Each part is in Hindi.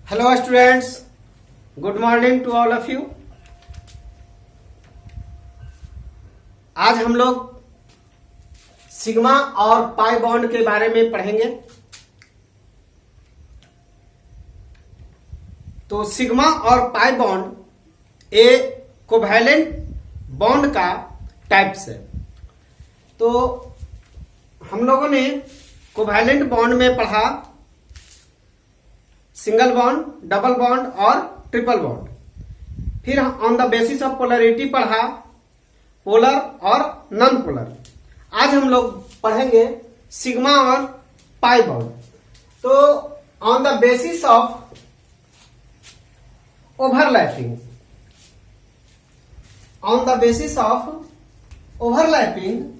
Hello students, good morning to all of you. आज हम लोग सिग्मा और पाई बॉन्ड के बारे में पढ़ेंगे। तो सिग्मा और पाई बॉन्ड ए कोवैलेंट बॉन्ड का टाइप्स है। तो हम लोगों ने कोवैलेंट बॉन्ड में पढ़ा सिंगल बॉन्ड, डबल बॉन्ड और ट्रिपल बॉन्ड। फिर on the basis of polarity पढ़ा पोलर और नॉन पोलर। आज हम लोग पढ़ेंगे सिग्मा और पाई बॉन्ड। तो on the basis of overlapping, on the basis of overlapping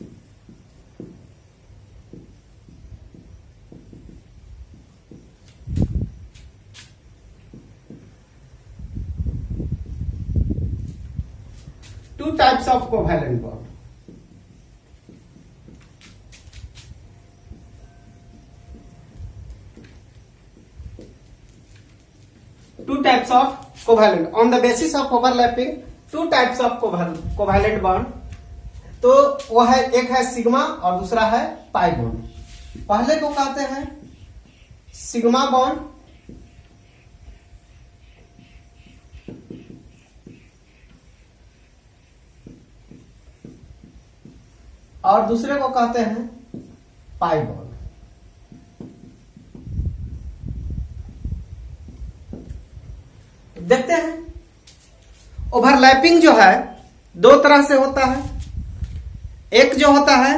two types of covalent bond. Two types of covalent on the basis of overlapping. Two types of covalent bond. तो वो है, एक है सिग्मा और दूसरा है पाई बॉन्ड। पहले को कहते हैं सिग्मा बॉन्ड और दूसरे को कहते हैं पाई बॉन्ड। देखते हैं ओवरलैपिंग जो है दो तरह से होता है। एक जो होता है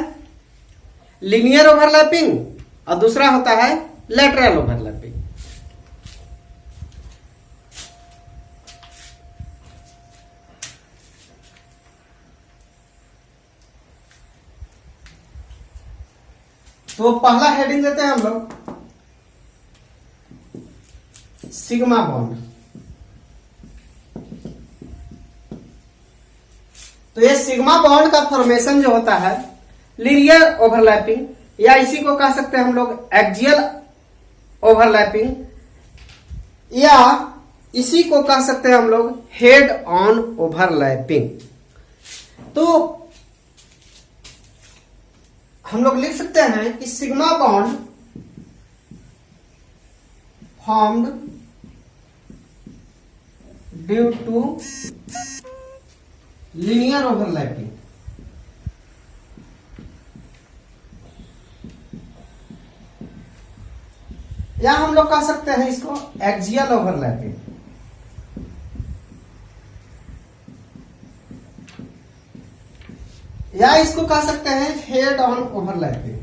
लीनियर ओवरलैपिंग और दूसरा होता है लैटरल ओवरलैपिंग। तो पहला हेडिंग देते हैं हम लोग सिग्मा बॉन्ड। तो ये सिग्मा बॉन्ड का फॉर्मेशन जो होता है लीनियर ओवरलैपिंग, या इसी को कह सकते हैं हम लोग एक्सियल ओवरलैपिंग, या इसी को कह सकते हैं हम लोग हेड ऑन ओवरलैपिंग। तो हम लोग लिख सकते हैं कि sigma bond formed due to linear overlapping, या हम लोग कह सकते हैं इसको एक्सियल ओवरलैपिंग। या इसको कह सकते हैं हेड ऑन ओवरलैपिंग।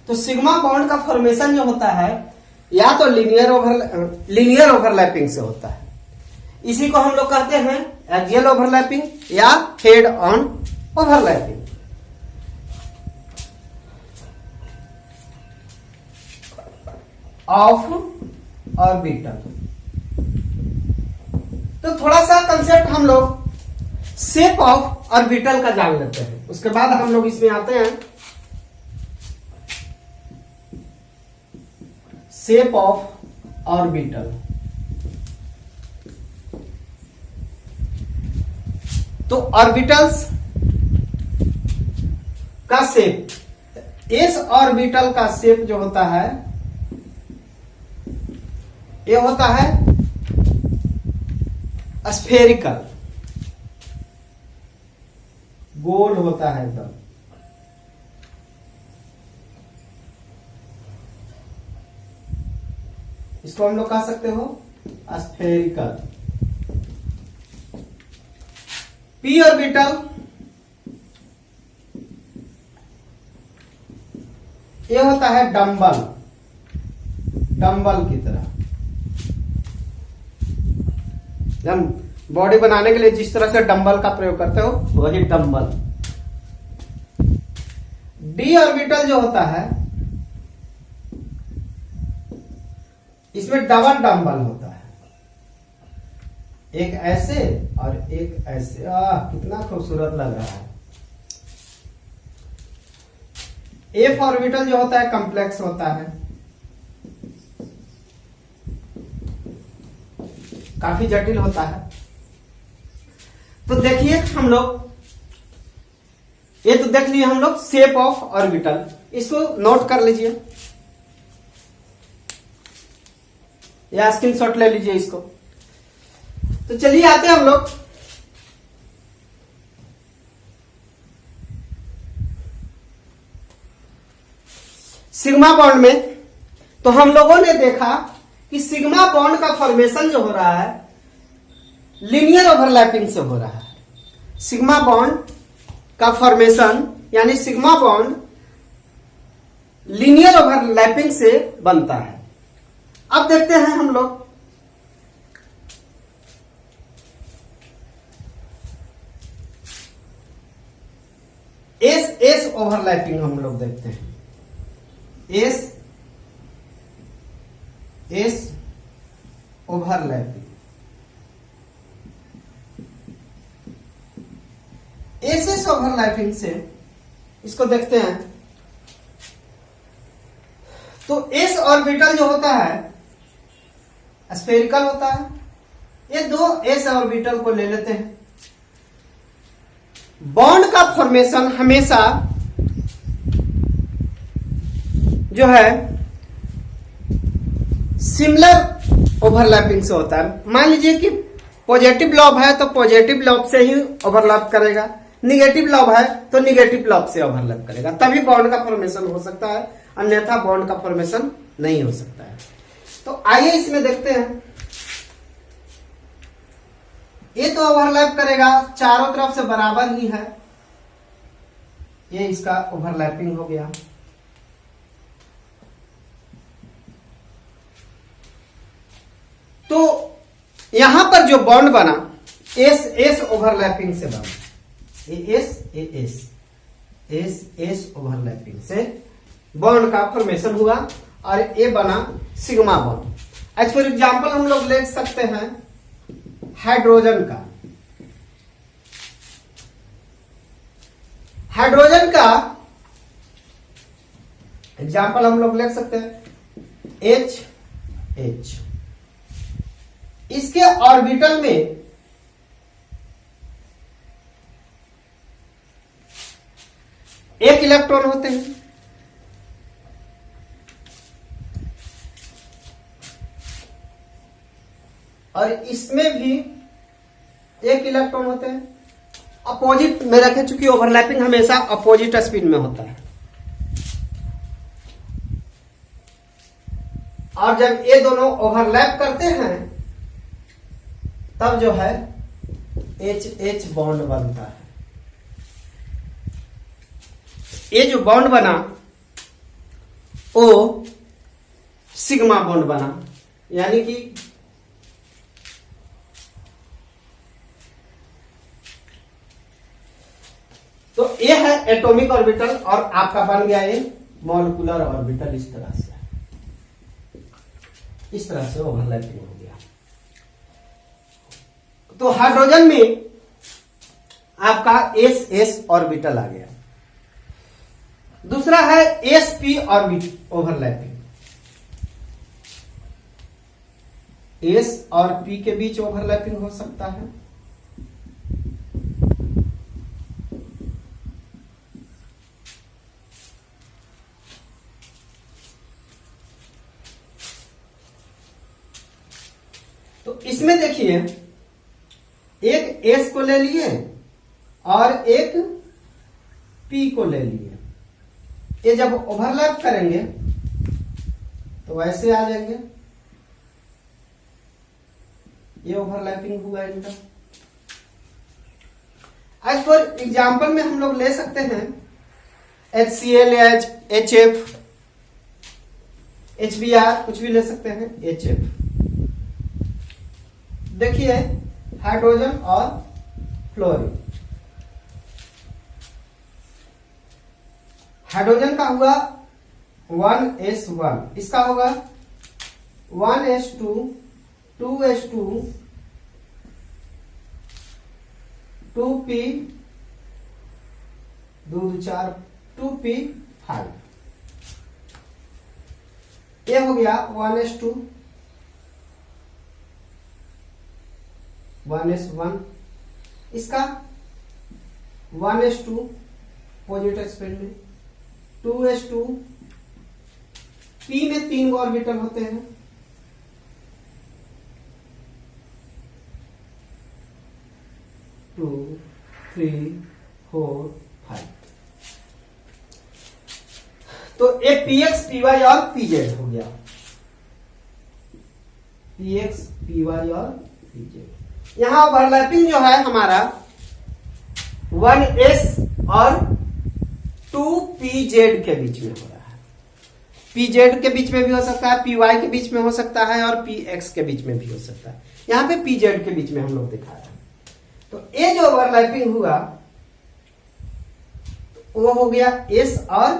तो सिग्मा बॉन्ड का फॉर्मेशन जो होता है या तो लीनियर ओवरलैपिंग से होता है, इसी को हम लोग कहते हैं एक्सियल ओवरलैपिंग या head on overlapping. Of orbital. तो थोड़ा सा कंसेप्ट हम लोग शेप ऑफ ऑर्बिटल का जान लेते हैं, उसके बाद हम लोग इसमें आते हैं शेप ऑफ ऑर्बिटल। तो ऑर्बिटल्स का शेप, इस ऑर्बिटल का शेप जो होता है ये होता है स्फेरिकल, गोल होता है एकदम। इसको हम लोग कह सकते हो स्फेरिकल। पी ऑर्बिटल ये होता है डंबल, डंबल की तरह। हम बॉडी बनाने के लिए जिस तरह से डंबल का प्रयोग करते हो वही डंबल। डी ऑर्बिटल जो होता है इसमें डबल डंबल होता है, एक ऐसे और एक ऐसे। कितना खूबसूरत लग रहा है। एफ ऑर्बिटल जो होता है कॉम्प्लेक्स होता है, काफी जटिल होता है। तो देखिए हम लोग, ये तो देख लिए हम लोग शेप ऑफ ऑर्बिटल, इसको नोट कर लीजिए या स्क्रीनशॉट ले लीजिए इसको। तो चलिए आते हैं हम लोग सिग्मा बॉन्ड में। तो हम लोगों ने देखा कि सिग्मा बॉन्ड का फॉर्मेशन जो हो रहा है लीनियर ओवरलैपिंग से हो रहा है। सिग्मा बॉन्ड का फॉर्मेशन यानी सिग्मा बॉन्ड लीनियर ओवरलैपिंग से बनता है। अब देखते हैं हम लोग एस एस ओवरलैपिंग हम लोग देखते हैं। S s overlapping, S s overlapping से इसको देखते हैं। तो एस ऑर्बिटल जो होता है स्फेरिकल होता है। ये दो एस ऑर्बिटल को ले लेते हैं। बॉन्ड का फॉर्मेशन हमेशा जो है सिमिलर ओवरलैपिंग से होता है। मान लीजिए कि पॉजिटिव लॉब है तो पॉजिटिव लॉब से ही ओवरलैप करेगा, निगेटिव लॉब है तो निगेटिव लॉब से ओवरलैप करेगा, तभी बॉन्ड का फॉर्मेशन हो सकता है, अन्यथा बॉन्ड का फॉर्मेशन नहीं हो सकता है। तो आइए इसमें देखते हैं। ये तो ओवरलैप करेगा, चारों तरफ से बराबर ही है, ये इसका ओवरलैपिंग हो गया। तो यहां पर जो बॉन्ड बना एस एस ओवरलैपिंग से बना, एस एस ओवरलैपिंग से बॉन्ड का फॉर्मेशन हुआ और ये बना sigma bond. As for example हम लोग ले सकते हैं हाइड्रोजन का। हाइड्रोजन का एग्जाम्पल हम लोग ले सकते हैं एच एच। इसके ऑर्बिटल में एक इलेक्ट्रॉन होते हैं, और इसमें भी एक इलेक्ट्रॉन होते हैं। अपोजिट में रखे, चूंकि ओवरलैपिंग हमेशा अपोजिट स्पिन में होता है, और जब ये दोनों ओवरलैप करते हैं तब जो है एच एच बॉन्ड बनता है। ये जो बॉन्ड बना वो सिग्मा बॉन्ड बना, यानी कि तो ये है एटॉमिक ऑर्बिटल और आपका बन गया ये मॉलिक्यूलर ऑर्बिटल। इस तरह से ओवरलैपिंग हो गया। तो हाइड्रोजन में आपका एस एस ऑर्बिटल आ गया। दूसरा है S P orbit overlapping. S और पी के बीच ओवरलैपिंग हो सकता है। तो इसमें देखिए एक एस को ले लिए और एक पी को ले लिए। ये जब ओवरलैप करेंगे तो वैसे आ जाएंगे, ये ओवरलैपिंग हुआ इनका। एज फॉर एग्जाम्पल में हम लोग ले सकते हैं HCl या HF, HBr, कुछ भी ले सकते हैं, HF। देखिए हाइड्रोजन और फ्लोरीन। हाइड्रोजन का हुआ 1s1, इसका होगा 1s2, 2s2, 2p, 2 2 4, 2p 5। ये हो गया 1s2 1s1। इसका 1s2 पॉजिटिव स्पिन में, 2s2 p में 3 ऑर्बिटल होते हैं, 2 3 4 5। तो ये px py और pz हो गया, px py और pz। यहां ओवरलैपिंग जो है हमारा 1s और 2pz के बीच में हो रहा है। pz के बीच में भी हो सकता है, py के बीच में हो सकता है और px के बीच में भी हो सकता है। यहां पे pz के बीच में हम लोग दिखा रहे हैं। तो ये जो ओवरलैपिंग हुआ वो हो गया s और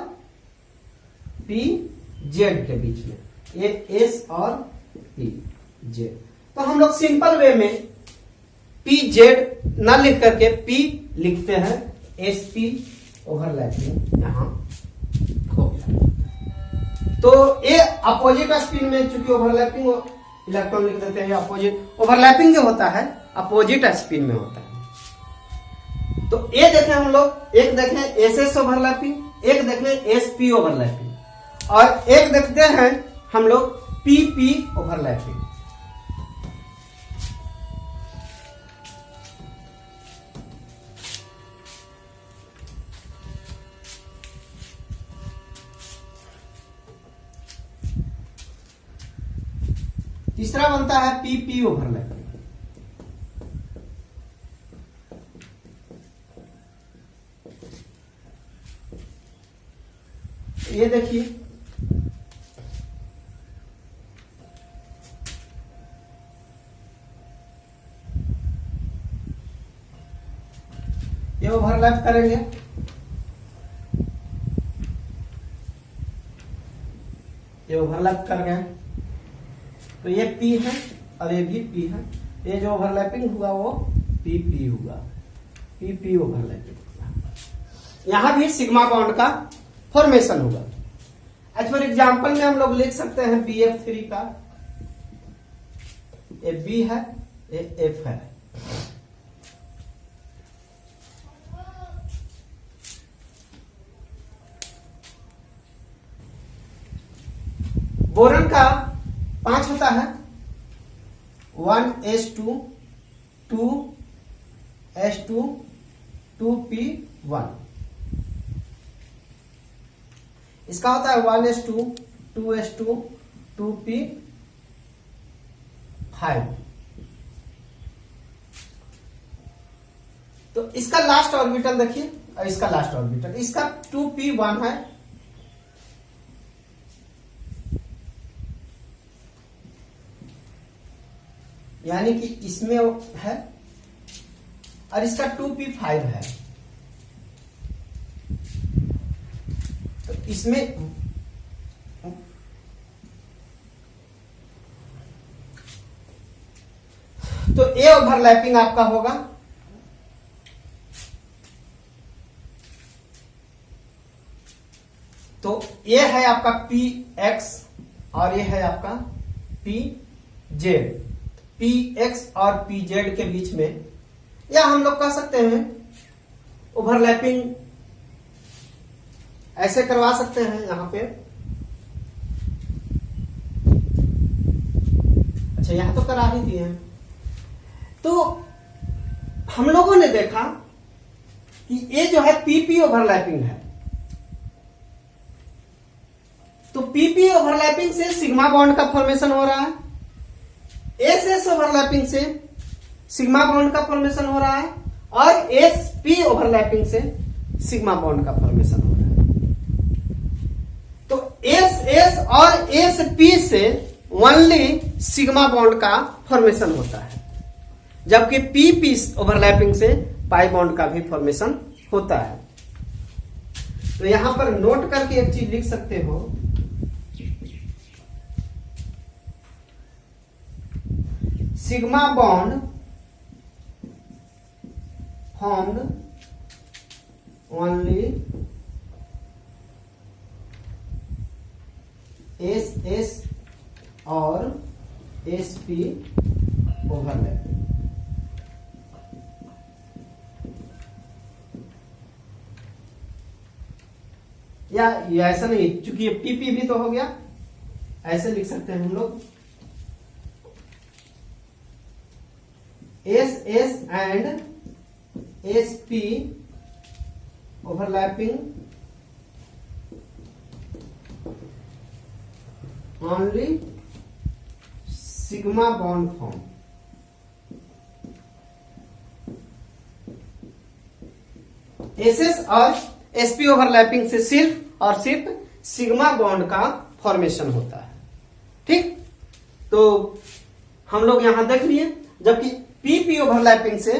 pz के बीच में, ये s और pz। तो हम लोग सिंपल वे में pz न लिख करके p लिखते हैं, sp ओवरलैपिंग यहां हो गया। तो ये अपोजिट स्पिन में चूंकि ओवरलैपिंग इलेक्ट्रॉन लिख देते हैं, अपोजिट ओवरलैपिंग जो होता है अपोजिट स्पिन में होता है। तो ये देखें हम लोग, एक देखें एसएस ओवरलैपिंग, एक देखें एसपी ओवरलैपिंग और एक देखते हैं हम लोग पीपी ओवरलैपिंग। तीसरा बनता है पीपी ओवरलैपिंग। ये देखिए ये ओवरलैप करेंगे, ये ओवरलैप कर गए तो ये P है और ये भी P है। ये जो ओवरलैपिंग हुआ वो PP हुआ, PP ओवरलैपिंग हुआ। यहां भी सिग्मा बॉन्ड का फॉर्मेशन होगा। एज फॉर एग्जाम्पल में हम लोग लिख सकते हैं BF3 का, ये B है, ये F है। बोरन का 5 होता है, 1s2 2s2 2p1। इसका होता है 1s2 2s2 2p5। तो इसका लास्ट ऑर्बिटल देखिए और इसका लास्ट ऑर्बिटल, इसका 2p1 है, यानी कि इसमें है और इसका 2p5 है। तो इसमें तो ए ओवरलैपिंग आपका होगा। तो ये है आपका px और ये है आपका pz। px और pz के बीच में, या हम लोग कह सकते हैं ओवरलैपिंग ऐसे करवा सकते हैं यहां पे। अच्छा यहां तो करा ही दिए हैं। तो हम लोगों ने देखा कि ये जो है पीपी ओवरलैपिंग है। तो पीपी ओवरलैपिंग से सिग्मा बॉन्ड का फॉर्मेशन हो रहा है, एसएस ओवरलैपिंग से सिग्मा बॉन्ड का फॉर्मेशन हो रहा है और एसपी ओवरलैपिंग से सिग्मा बॉन्ड का फॉर्मेशन हो रहा है। तो एसएस और एसपी से ओनली सिग्मा बॉन्ड का फॉर्मेशन होता है, जबकि पीपी ओवरलैपिंग से पाई बॉन्ड का भी फॉर्मेशन होता है। तो यहां पर नोट करके एक चीज लिख सकते हो, sigma bond formed only S S और एस पी ओवरलैपिंग। या ऐसा नहीं, चूंकि ये पीपी भी तो हो गया, ऐसे लिख सकते हैं हम लोग, S S and S P overlapping only sigma bond form. SS और एसपी ओवरलैपिंग से सिर्फ और सिर्फ सिग्मा बॉन्ड का फॉर्मेशन होता है। ठीक, तो हम लोग यहां देख लिए, जबकि पीपी ओवरलैपिंग से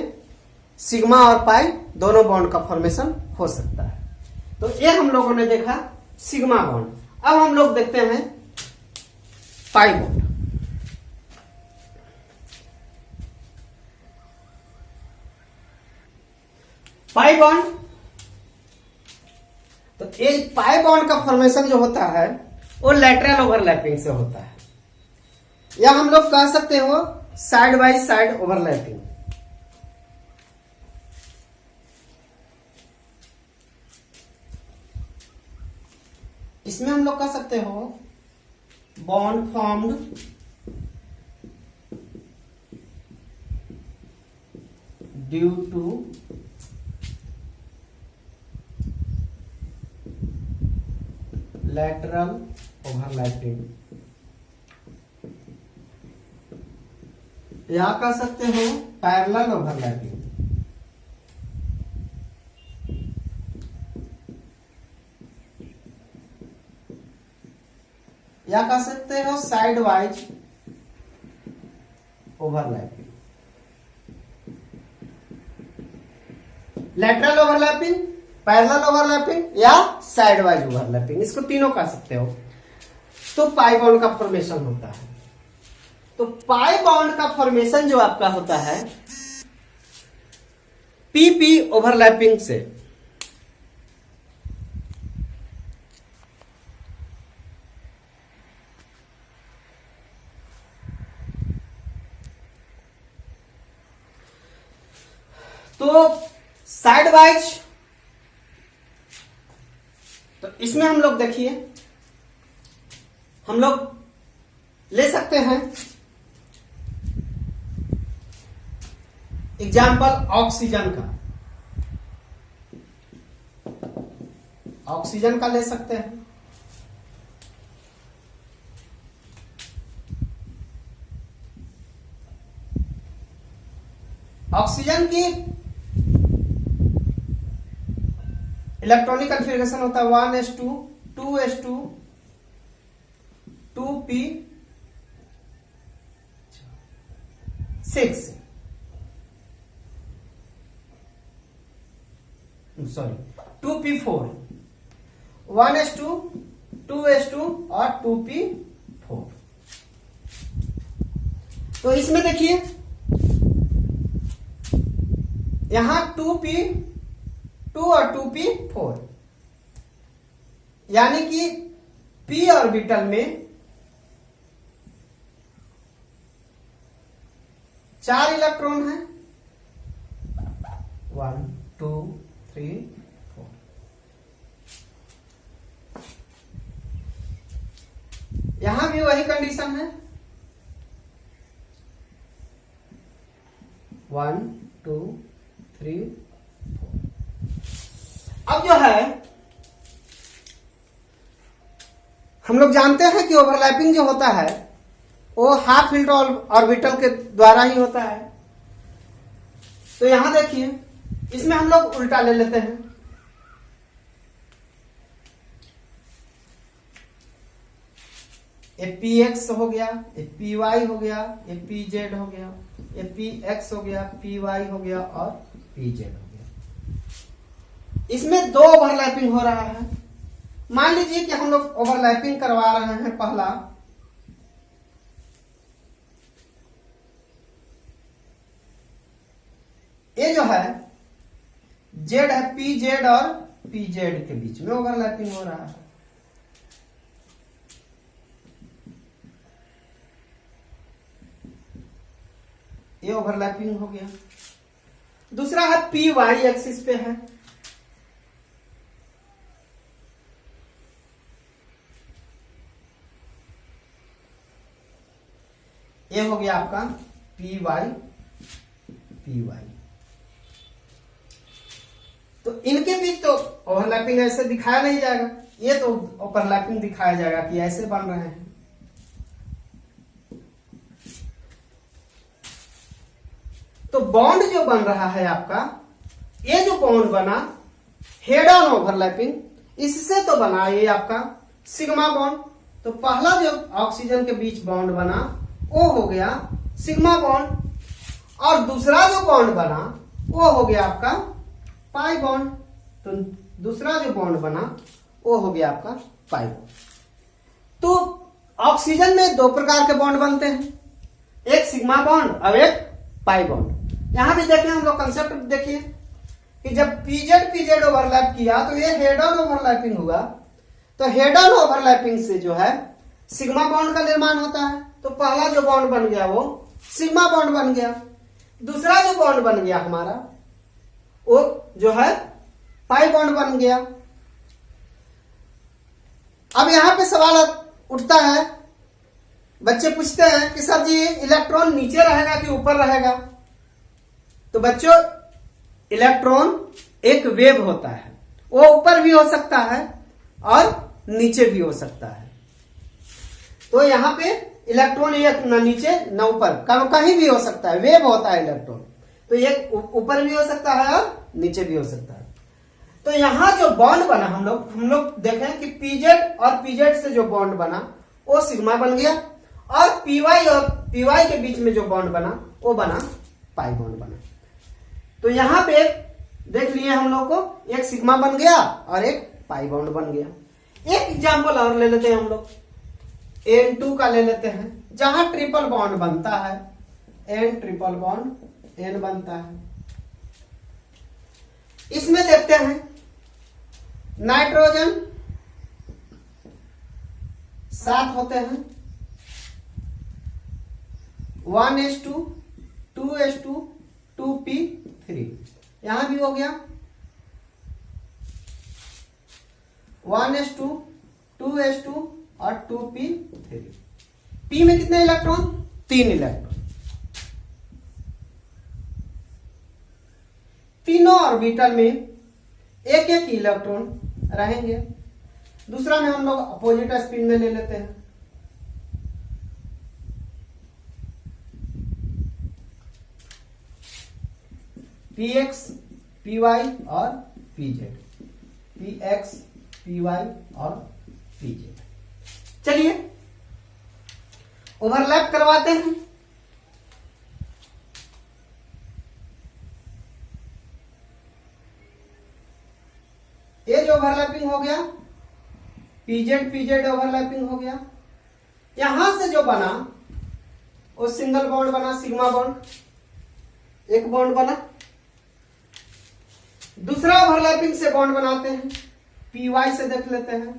सिग्मा और पाई दोनों बॉन्ड का फॉर्मेशन हो सकता है। तो ये हम लोगों ने देखा सिग्मा बॉन्ड। अब हम लोग देखते हैं पाई बॉन्ड। पाई बॉन्ड, तो ये पाई बॉन्ड का फॉर्मेशन जो होता है वो लैटरल ओवरलैपिंग से होता है, या हम लोग कह सकते हो साइड बाय साइड ओवरलैपिंग। इसमें हम लोग कह सकते हो bond formed due to lateral overlapping, या कह सकते हो पैरेलल ओवरलैपिंग। या कह सकते हो side wise overlapping. Lateral overlapping, parallel overlapping या साइड वाइज ओवरलैपिंग, इसको तीनों कह सकते हो। तो पाई बॉन्ड का फॉर्मेशन होता है। तो पाई बॉन्ड का फॉर्मेशन जो आपका होता है पीपी ओवरलैपिंग से। तो साइड वाइज, तो इसमें हम लोग देखिए, हम लोग ले सकते हैं एग्जाम्पल ऑक्सीजन का। ऑक्सीजन का ले सकते हैं। ऑक्सीजन की इलेक्ट्रॉनिक कन्फिगरेशन होता है 1s2 2s2 2p6, sorry 2p4, 1s2 2s2 और 2p4। तो इसमें देखिए यहां 2p2 और 2p4, यानी कि p ऑर्बिटल में 4 इलेक्ट्रॉन है, 1 2 3 4। यहां भी वही कंडीशन है, 1 2 3 4। अब जो है हम लोग जानते हैं कि ओवरलैपिंग जो होता है वो हाफ फिल्ड ऑर्बिटल के द्वारा ही होता है। तो यहां देखिए, इसमें हम लोग उल्टा ले लेते हैं। ये px हो गया, ये py हो गया, ये pz हो गया, ये px हो गया, py हो गया और pz हो गया। इसमें 2 ओवरलैपिंग हो रहा है। मान लीजिए कि हम लोग ओवरलैपिंग करवा रहे हैं पहला, ये जो है z है, pz और pz के बीच में ओवरलैपिंग हो रहा है। ये ओवरलैपिंग हो गया। दूसरा है पी वाई एक्सिस पे है, ये हो गया आपका पी वाई पी वाई। तो इनके बीच तो ओवरलैपिंग ऐसे दिखाया नहीं जाएगा, ये तो ओवरलैपिंग दिखाया जाएगा कि ऐसे बन रहे हैं। तो बॉन्ड जो बन रहा है आपका, ये जो बॉन्ड बना हेड ऑन ओवरलैपिंग, इससे तो बना ये आपका सिग्मा बॉन्ड। तो पहला जो ऑक्सीजन के बीच बॉन्ड बना वो हो गया सिग्मा बॉन्ड, और दूसरा जो बॉन्ड बना वो हो गया आपका पाई बॉन्ड। तो दूसरा जो बॉन्ड बना वो हो गया आपका पाई बॉन्ड। तो ऑक्सीजन में दो प्रकार के बॉन्ड बनते हैं, एक सिग्मा बॉन्ड और एक पाई बॉन्ड। यहां भी देखिए हम लोग कंसेप्ट देखिए कि जब पीजेड पीजेड ओवरलैप किया तो ये हेड ऑन ओवरलैपिंग हुआ। तो हेड ऑन ओवरलैपिंग से जो है सिग्मा बॉन्ड का निर्माण होता है। तो पहला जो बॉन्ड बन गया वो सिग्मा बॉन्ड बन गया। दूसरा जो बॉन्ड बन गया हमारा वो जो है पाई बॉन्ड बन गया। अब यहां पे सवाल उठता है, बच्चे पूछते हैं कि सर जी इलेक्ट्रॉन नीचे रहेगा कि ऊपर रहेगा। तो बच्चों इलेक्ट्रॉन एक वेव होता है, वो ऊपर भी हो सकता है और नीचे भी हो सकता है। तो यहां पे इलेक्ट्रॉन एक न नीचे न ऊपर, कहीं भी हो सकता है, वेव होता है इलेक्ट्रॉन। तो ये ऊपर भी हो सकता है और नीचे भी हो सकता है। तो यहां जो बॉन्ड बना हम लोग देखें कि पीजेड और पीजेड से जो बॉन्ड बना वो सिग्मा बन गया, और पीवाई और पीवाई के बीच में जो बॉन्ड बना वो बना पाई बॉन्ड बना। तो यहां पे देख लिए हम लोग को, एक सिग्मा बन गया और एक पाई बॉन्ड बन गया। एक एग्जांपल और ले लेते हैं हम लोग, N2 का ले लेते हैं, जहां ट्रिपल बॉन्ड बनता है, N ट्रिपल बॉन्ड N बनता है। इसमें देखते हैं नाइट्रोजन 7 होते हैं, 1s2 2s2 2p3, यहां भी हो गया 1s2 2s2 और 2p3। p में कितने इलेक्ट्रॉन? 3 इलेक्ट्रॉन। तीनों ऑर्बिटल में एक एक इलेक्ट्रॉन रहेंगे। दूसरा में हम लोग अपोजिट स्पिन में ले लेते हैं, px py और pz, px py और pz। चलिए ओवरलैप करवाते हैं। ये जो ओवरलैपिंग हो गया पीजेड पीजेड ओवरलैपिंग हो गया। यहां से जो बना वो सिंगल बॉन्ड बना, सिग्मा बॉन्ड, एक बॉन्ड बना। दूसरा ओवरलैपिंग से बॉन्ड बनाते हैं, पीवाई से देख लेते हैं।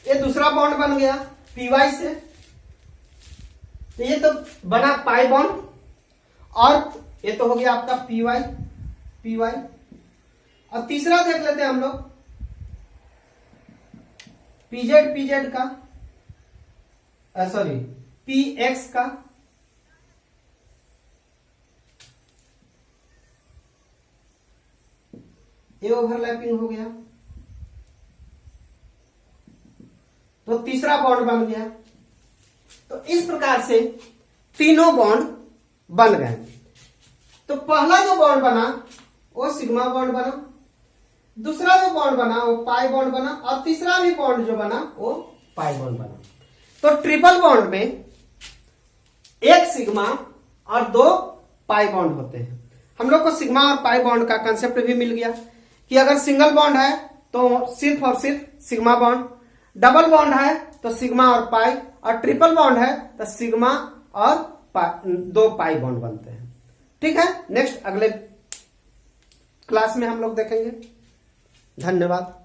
ये दूसरा बॉन्ड बन गया पीवाई से, तो ये तो बना पाई बॉन्ड, और ये तो हो गया आपका पीवाई पीवाई। और तीसरा देख लेते हैं हम लोग, पीजेड पीजेड का, सॉरी पीएक्स का, ये ओवरलैपिंग हो गया। तो तीसरा बॉन्ड बन गया। तो इस प्रकार से तीनों बॉन्ड बन गए। तो पहला जो बॉन्ड बना वो सिग्मा बॉन्ड बना, दूसरा जो बॉन्ड बना वो पाई बॉन्ड बना, और तीसरा भी बॉन्ड जो बना वो पाई बॉन्ड बना। तो ट्रिपल बॉन्ड में एक सिग्मा और 2 पाई बॉन्ड होते हैं। हम लोग को सिग्मा और पाई बॉन्ड का कंसेप्ट भी मिल गया कि अगर सिंगल बॉन्ड है तो सिर्फ और सिर्फ सिग्मा बॉन्ड, डबल बॉन्ड है तो सिग्मा और पाई, और ट्रिपल बॉन्ड है तो सिग्मा और 2 पाई बॉन्ड बनते हैं। ठीक है, नेक्स्ट अगले क्लास में हम लोग देखेंगे। धन्यवाद।